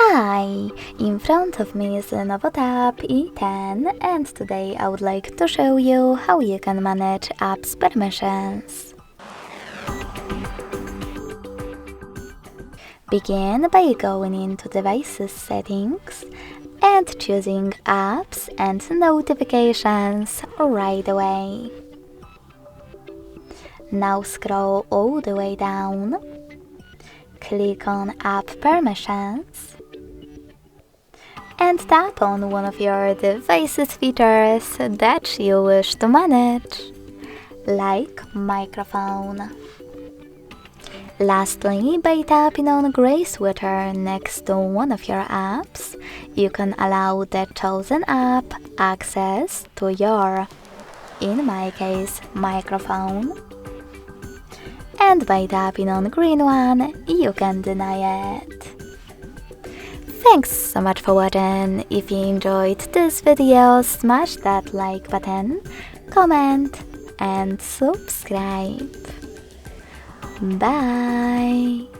Hi! In front of me is Lenovo Tab E10 and today I would like to show you how you can manage apps permissions. Begin by going into Devices Settings and choosing Apps and Notifications right away. Now scroll all the way down, click on App Permissions and tap on one of your device's features that you wish to manage, like microphone. Lastly, by tapping on gray sweater next to one of your apps, you can allow the chosen app access to your, in my case, microphone. And by tapping on green one, you can deny it. Thanks so much for watching. If you enjoyed this video, smash that like button, comment and subscribe. Bye!